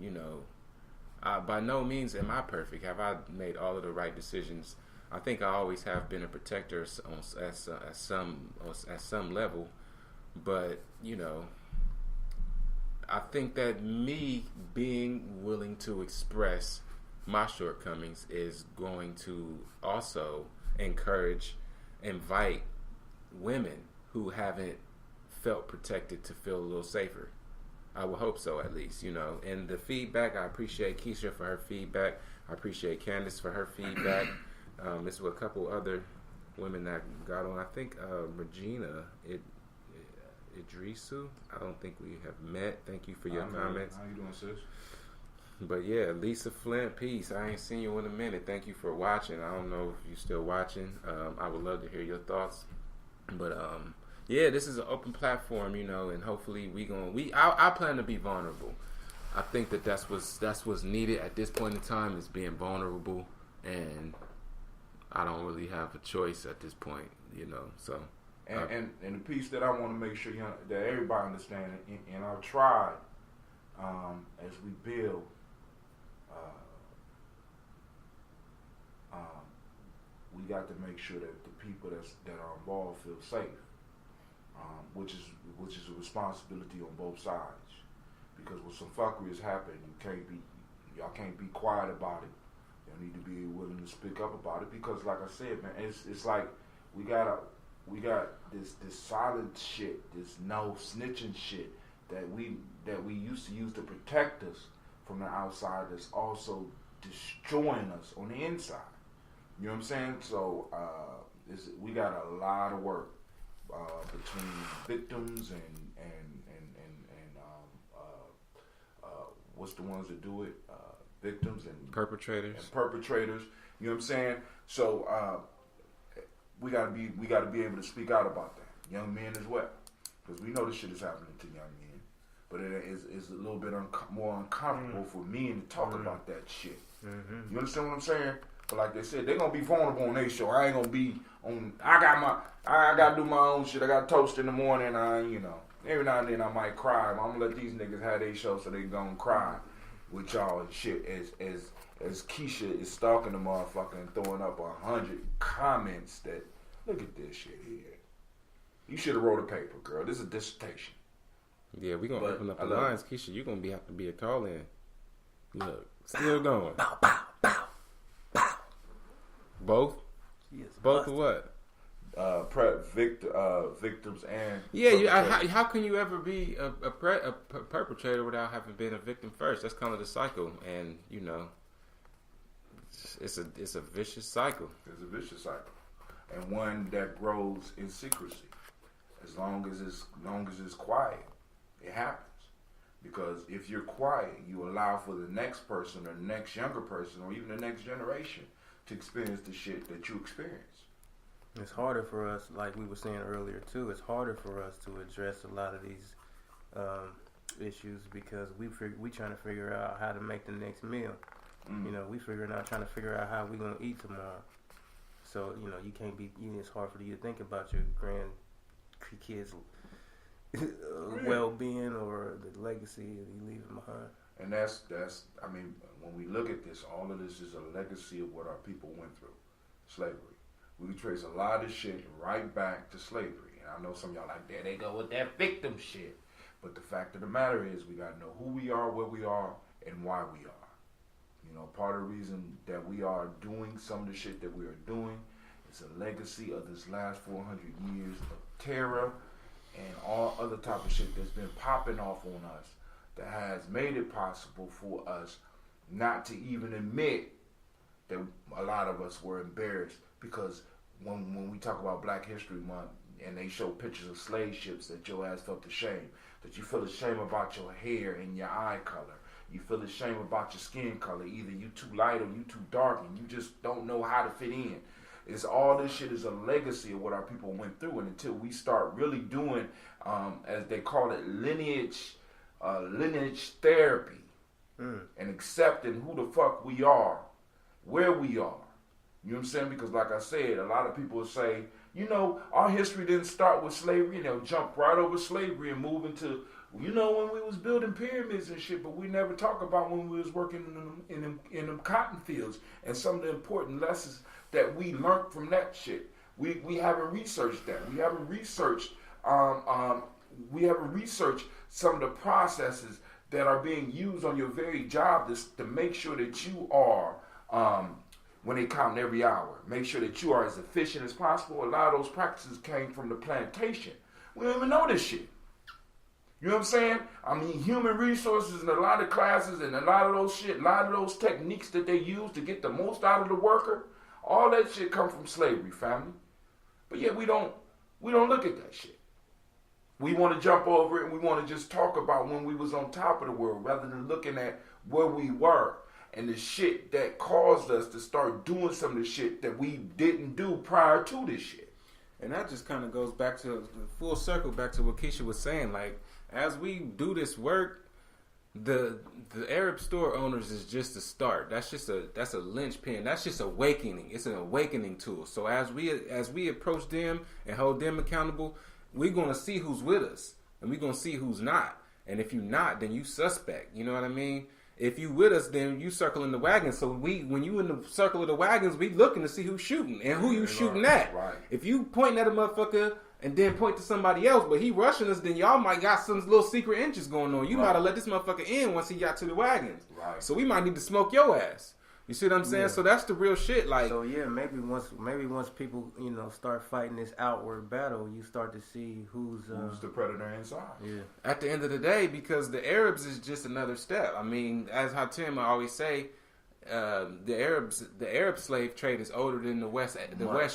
You know, by no means am I perfect. Have I made all of the right decisions? I think I always have been a protector at some level, but you know, I think that me being willing to express my shortcomings is going to also invite women who haven't felt protected to feel a little safer. I would hope so, at least, you know. And the feedback, I appreciate Keisha for her feedback. I appreciate Candace for her feedback. This was a couple other women that got on. I think Regina Idrisu. I don't think we have met. Thank you for your comments.
How you doing, sis?
But yeah, Lisa Flint, peace. I ain't seen you in a minute. Thank you for watching. I don't know if you're still watching. I would love to hear your thoughts. But yeah, this is an open platform, you know, and hopefully I plan to be vulnerable. I think that's what's needed at this point in time is being vulnerable, and I don't really have a choice at this point, you know. So
and the piece that I want to make sure that everybody understands in our tribe, as we build. We got to make sure that the people that are involved feel safe, which is a responsibility on both sides. Because when some fuckery is happening, y'all can't be quiet about it. Y'all need to be willing to speak up about it. Because, like I said, man, it's like we got this silent shit, this no snitching shit that we used to use to protect us from the outside. That's also destroying us on the inside. You know what I'm saying? So we got a lot of work between victims and what's the ones that do it? victims and
perpetrators.
You know what I'm saying? So we gotta be able to speak out about that. Young men as well, because we know this shit is happening to young men, but it is a little bit more uncomfortable for men to talk about that shit. You understand what I'm saying? But like they said, they're gonna be vulnerable on their show. I ain't gonna be on. I gotta do my own shit. I got toast in the morning. Every now and then I might cry. I'm gonna let these niggas have their show so they gonna cry with y'all and shit. As Keisha is stalking the motherfucker and throwing up 100 comments that, look at this shit here. You should have wrote a paper, girl. This is a dissertation.
Yeah, we gonna open up the lines, Keisha. You gonna have to be a call in. Look, still going.
Bow, bow, bow, bow.
Both?
Yes,
Both or what?
Victims and
how can you ever be a perpetrator without having been a victim first? That's kind of the cycle, and it's a vicious cycle.
It's a vicious cycle, and one that grows in secrecy. As long as it's quiet, it happens. Because if you're quiet, you allow for the next person or the next younger person or even the next generation to experience the shit that you experience.
It's harder for us, like we were saying earlier too. It's harder for us to address a lot of these issues because we trying to figure out how to make the next meal. We trying to figure out how we gonna eat tomorrow. So you can't be. It's hard for you to think about your grandkids' well-being or the legacy you leave behind.
And that's. I mean, when we look at this, all of this is a legacy of what our people went through, slavery. We can trace a lot of shit right back to slavery. And I know some of y'all like, there they go with that victim shit. But the fact of the matter is we got to know who we are, where we are, and why we are. Part of the reason that we are doing some of the shit that we are doing is a legacy of this last 400 years of terror and all other type of shit that's been popping off on us that has made it possible for us not to even admit that a lot of us were embarrassed. Because when we talk about Black History Month and they show pictures of slave ships, that your ass felt ashamed, that you feel ashamed about your hair and your eye color, you feel ashamed about your skin color, either you too light or you too dark and you just don't know how to fit in. It's all this shit is a legacy of what our people went through, and until we start really doing, as they call it, lineage therapy, and accepting who the fuck we are, where we are. You know what I'm saying? Because like I said, a lot of people say, our history didn't start with slavery, and they'll jump right over slavery and move into, when we was building pyramids and shit, but we never talk about when we was working in them cotton fields and some of the important lessons that we learned from that shit. We haven't researched that. We haven't researched some of the processes that are being used on your very job to make sure that you are when they count every hour. Make sure that you are as efficient as possible. A lot of those practices came from the plantation. We don't even know this shit. You know what I'm saying? I mean, human resources and a lot of classes and a lot of those techniques that they use to get the most out of the worker, all that shit come from slavery, family. But yet we don't look at that shit. We want to jump over it and we want to just talk about when we was on top of the world rather than looking at where we were and the shit that caused us to start doing some of the shit that we didn't do prior to this shit.
And that just kind of goes back to full circle back to what Keisha was saying. Like, as we do this work, the Arab store owners is just a start. That's a linchpin. That's just awakening. It's an awakening tool. So as we approach them and hold them accountable, we're gonna see who's with us and we're gonna see who's not. And if you're not, then you suspect. You know what I mean? If you with us, then you circling the wagons. So when you in the circle of the wagons, we looking to see who's shooting and who you shooting at.
Right.
If you pointing at a motherfucker and then point to somebody else, but he rushing us, then y'all might got some little secret inches going on. You might have let this motherfucker in once he got to the wagons.
Right.
So we might need to smoke your ass. You see what I'm saying? Yeah. So that's the real shit. Like,
so yeah, maybe once people start fighting this outward battle, you start to see who's
the predator inside.
Yeah.
At the end of the day, because the Arabs is just another step. I mean, as Hatim I always say, the Arab slave trade is older than the West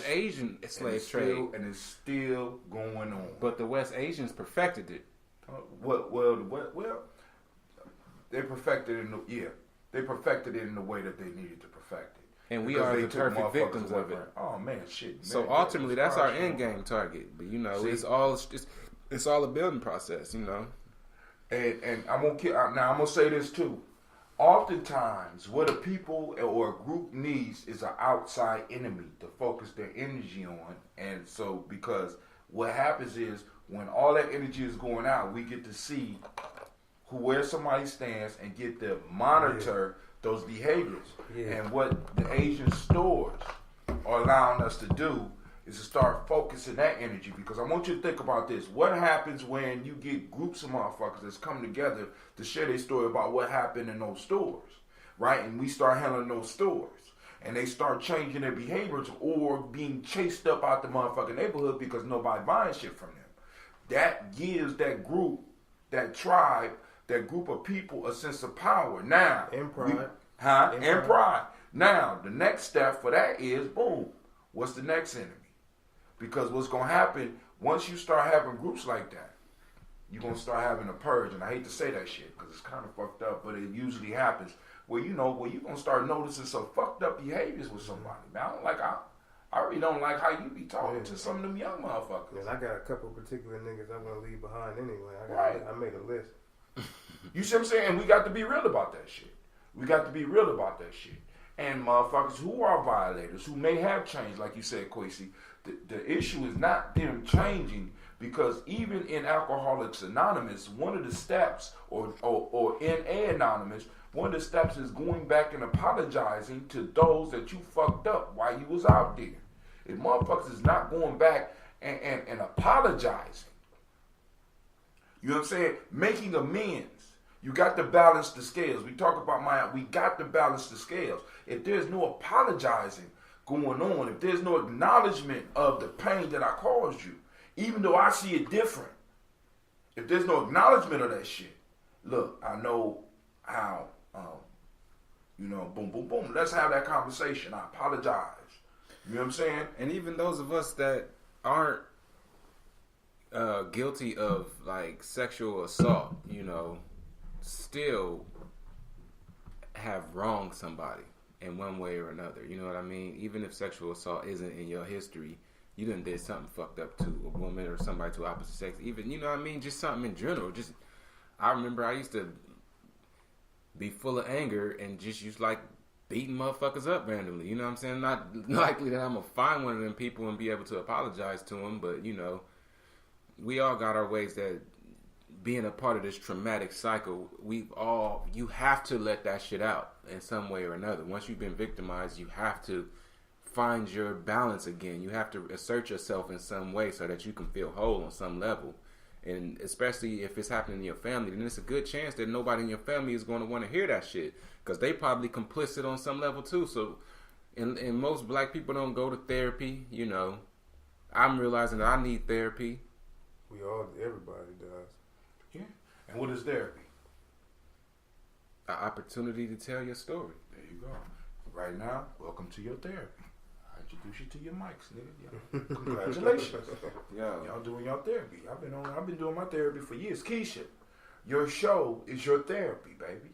Asian slave trade,
and it's still going on.
But the West Asians perfected it.
Well, they perfected it. they perfected it in the way that they needed to perfect it.
And we
Because
are
they
the
took
perfect
motherfuckers
victims
away
of it.
from Oh man, shit.
So
man,
ultimately, that's our
Christ,
end game target. But you know,
See?
it's all a building process. You know.
And I'm gonna say this too. Oftentimes, what a people or a group needs is an outside enemy to focus their energy on. And so, because what happens is when all that energy is going out, we get to see where somebody stands and get to monitor those behaviors.
Yeah.
And what the Asian stores are allowing us to do is to start focusing that energy, because I want you to think about this. What happens when you get groups of motherfuckers that's come together to share their story about what happened in those stores, right? And we start handling those stores, and they start changing their behaviors or being chased up out the motherfucking neighborhood because nobody buying shit from them. That gives that group, that tribe, that group of people a sense of power. Now,
And pride.
And pride. Now, the next step for that is, boom, what's the next enemy? Because what's going to happen, once you start having groups like that, you're going to start having a purge. And I hate to say that shit because it's kind of fucked up, but it usually happens where, you're going to start noticing some fucked up behaviors with somebody. Man, I really don't like how you be talking to some of them young motherfuckers.
And I got a couple particular niggas I want to leave behind anyway. I made a list.
You see what I'm saying? We got to be real about that shit. We got to be real about that shit. And motherfuckers who are violators, who may have changed, like you said, Kwesi, the issue is not them changing, because even in Alcoholics Anonymous, one of the steps, or in Anonymous, one of the steps is going back and apologizing to those that you fucked up while you was out there. If motherfuckers is not going back and apologizing, you know what I'm saying? Making amends. You got to balance the scales. We talk about we got to balance the scales. If there's no apologizing going on, if there's no acknowledgement of the pain that I caused you, even though I see it different, if there's no acknowledgement of that shit, look, I know how, boom, boom, boom. Let's have that conversation. I apologize. You know what I'm saying?
And even those of us that aren't guilty of like sexual assault, still have wronged somebody in one way or another. You know what I mean? Even if sexual assault isn't in your history, you done did something fucked up to a woman or somebody to opposite sex. Even, you know what I mean? Just something in general. I remember I used to be full of anger and just used like beating motherfuckers up randomly. You know what I'm saying? Not likely that I'm going to find one of them people and be able to apologize to them, but, we all got our ways that being a part of this traumatic cycle, you have to let that shit out in some way or another. Once you've been victimized, you have to find your balance again. You have to assert yourself in some way so that you can feel whole on some level. And especially if it's happening in your family, then it's a good chance that nobody in your family is going to want to hear that shit, because they probably complicit on some level too. So, and most black people don't go to therapy. I'm realizing that I need therapy.
Everybody does.
Yeah. And what is therapy?
An opportunity to tell your story.
There you go. Right now, welcome to your therapy. I introduce you to your mics, nigga. Yeah. Congratulations. Y'all doing your therapy. I've been doing my therapy for years. Keisha, your show is your therapy, baby.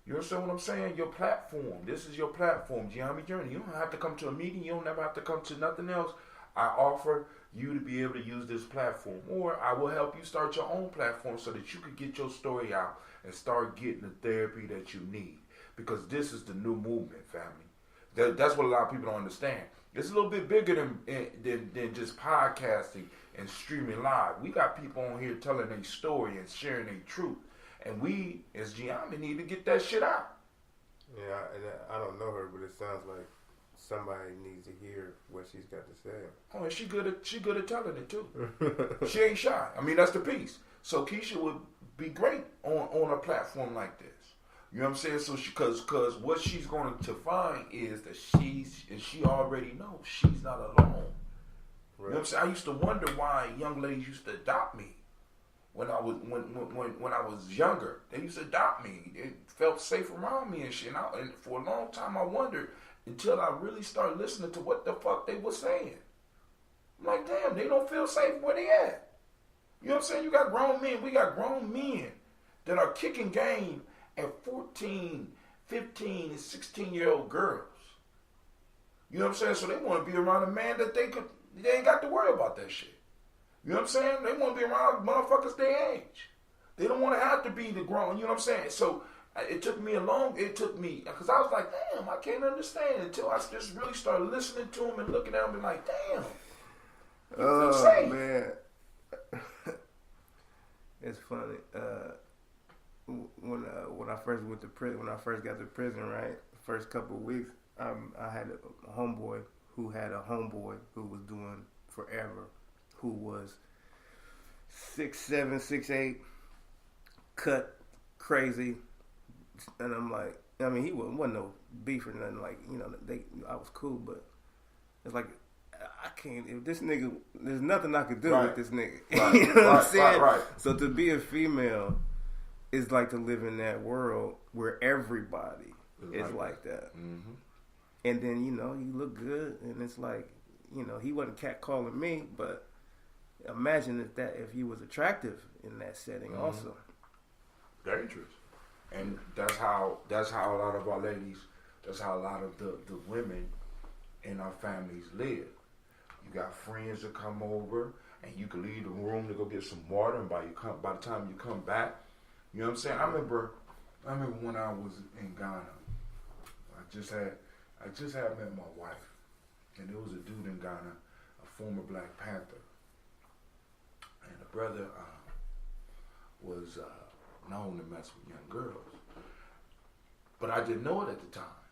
You understand what I'm saying? Your platform. This is your platform, Gye-Nyame Journey. You don't have to come to a meeting. You don't never have to come to nothing else. I offer you to be able to use this platform, or I will help you start your own platform so that you can get your story out and start getting the therapy that you need, because this is the new movement, family. That's what a lot of people don't understand. It's a little bit bigger than just podcasting and streaming live. We got people on here telling their story and sharing their truth, and we as Gye-Nyame need to get that shit out.
Yeah, and I don't know her, but it sounds like somebody needs to hear what she's got to say.
Oh, and she good at telling it too. She ain't shy. I mean, that's the piece. So Keisha would be great on a platform like this. You know what I'm saying? So because what she's going to find is that she already knows she's not alone. Right. You know what I'm saying? I used to wonder why young ladies used to adopt me when I was younger. They used to adopt me. It felt safe around me and shit. And for a long time I wondered, until I really started listening to what the fuck they were saying. I'm like, damn, they don't feel safe where they at. You know what I'm saying? You got grown men. We got grown men that are kicking game at 14, 15 and 16-year-old girls. You know what I'm saying? So they want to be around a man that they ain't got to worry about that shit. You know what I'm saying? They want to be around motherfuckers their age. They don't want to have to be the grown. You know what I'm saying? So it took me, because I was like, damn, I can't understand until I just really started listening to him and looking at him and like, damn.
Oh, man. It's funny. When I first went to prison, when I first got to prison, right, the first couple of weeks, I had a homeboy who had a homeboy who was doing forever, who was 6'7", 6'8", cut, crazy, and I'm like, I mean, he wasn't no beef or nothing. Like, you know, I was cool, but it's like, I can't. If this nigga, there's nothing I could do with this nigga.
Right.
You know what I'm saying?
Right.
So to be a female is like to live in that world where everybody is like that.
Mm-hmm.
And then, you know, you look good, and it's like, you know, he wasn't catcalling me, but imagine if he was attractive in that setting also.
Dangerous. And that's how a lot of our ladies, that's how a lot of the women in our families live. You got friends that come over, and you can leave the room to go get some water, and by the time you come back, you know what I'm saying? I remember when I was in Ghana, I just had met my wife, and there was a dude in Ghana, a former Black Panther, and the brother was known to mess with young girls, but I didn't know it at the time,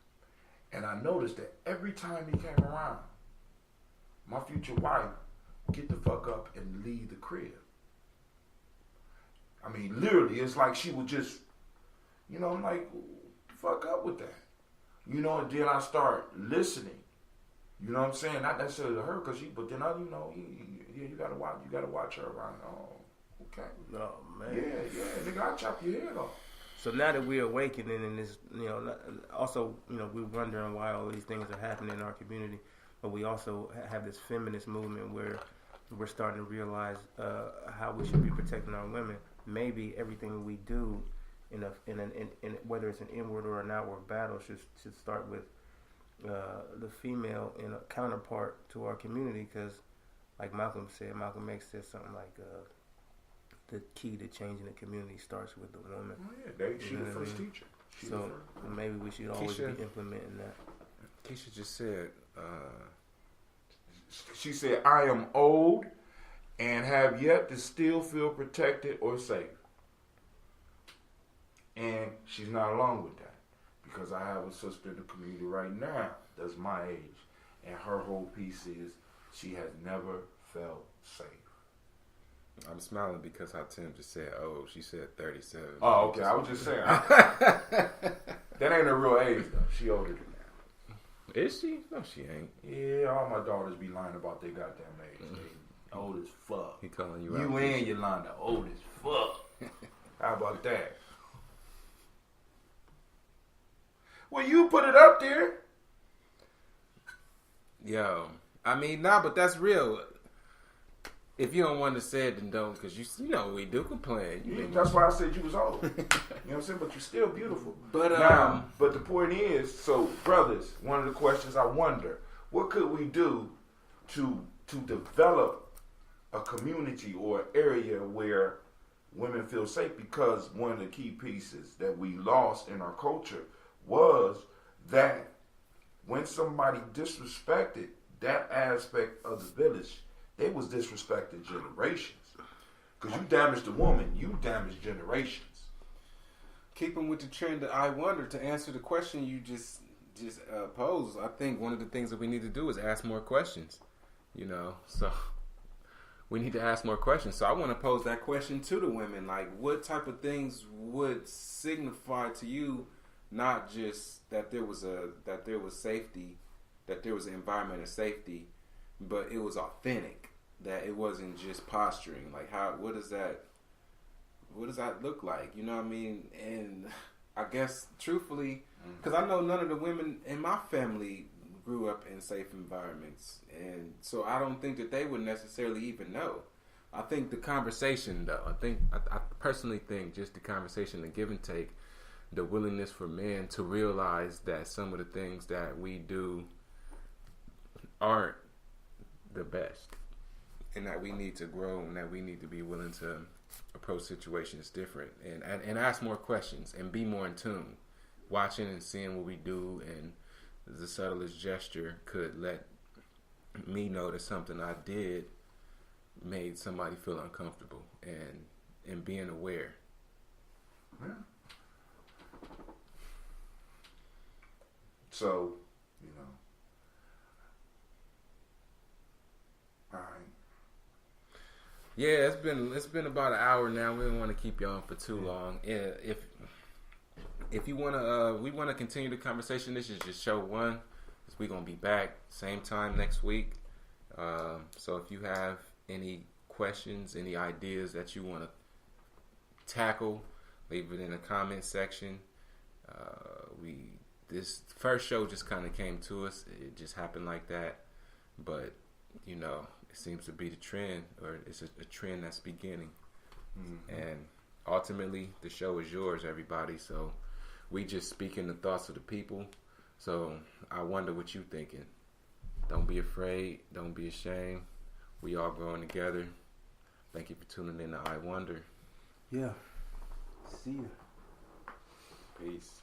and I noticed that every time he came around, my future wife get the fuck up and leave the crib. I mean, literally, it's like she would just, you know, I'm like, fuck up with that. You know, and then I start listening. You know what I'm saying? Not necessarily to her, but then you know, you gotta watch her around. Oh, okay.
Oh, man.
Yeah, nigga, I'll chop your head off.
So now that we're awakening in this, you know, also, you know, we're wondering why all these things are happening in our community, but we also have this feminist movement where we're starting to realize how we should be protecting our women. Maybe everything we do in whether it's an inward or an outward battle should start with the female in a counterpart to our community, because like Malcolm X said something like the key to changing the community starts with the woman.
Oh yeah, she's the first teacher.
So maybe we should always be implementing that.
Keisha just said,
she said, I am old and have yet to still feel protected or safe. And she's not alone with that, because I have a sister in the community right now that's my age, and her whole piece is she has never felt safe.
I'm smiling because how Tim just said, oh, she said 37.
Oh, okay. I was just saying. That ain't her real age, though. She older than that.
Is she? No, she ain't.
Yeah, all my daughters be lying about their goddamn age. They old as fuck.
He calling you out.
You and Yolanda old as fuck. How about that? Well, you put it up there.
Yo, I mean, nah, but that's real. If you don't want to say it, then don't, because you know we do complain.
That's why I said you was old. You know what I'm saying? But you're still beautiful.
But
but the point is, so brothers, one of the questions I wonder, what could we do to develop a community or area where women feel safe? Because one of the key pieces that we lost in our culture was that when somebody disrespected that aspect of the village, they was disrespecting generations. Because you damaged the woman, you damaged generations.
Keeping with the trend of I wonder, to answer the question you just posed, I think one of the things that we need to do is ask more questions. You know, so we need to ask more questions. So I want to pose that question to the women. Like, what type of things would signify to you not just that there was safety, that there was an environment of safety, but it was authentic, that it wasn't just posturing. Like, what does that look like? You know what I mean? And I guess truthfully, because I know none of the women in my family grew up in safe environments, and so I don't think that they would necessarily even know. I think the conversation, though, I personally think just the conversation, the give and take, the willingness for men to realize that some of the things that we do aren't the best, and that we need to grow, and that we need to be willing to approach situations different, and ask more questions, and be more in tune, watching and seeing what we do, and the subtlest gesture could let me know that something I did made somebody feel uncomfortable, and being aware.
Yeah. So, all right.
Yeah, it's been about an hour now. We don't want to keep you on for too long. Yeah, if you wanna, we wanna continue the conversation. This is just show 1. We're gonna be back same time next week. So if you have any questions, any ideas that you want to tackle, leave it in the comment section. This first show just kind of came to us. It just happened like that, but it seems to be the trend, or it's a trend that's beginning. And ultimately, the show is yours, everybody. So we just speaking the thoughts of the people. So I wonder what you thinking. Don't be afraid. Don't be ashamed. We all growing together. Thank you for tuning in to I Wonder.
Yeah. See you.
Peace.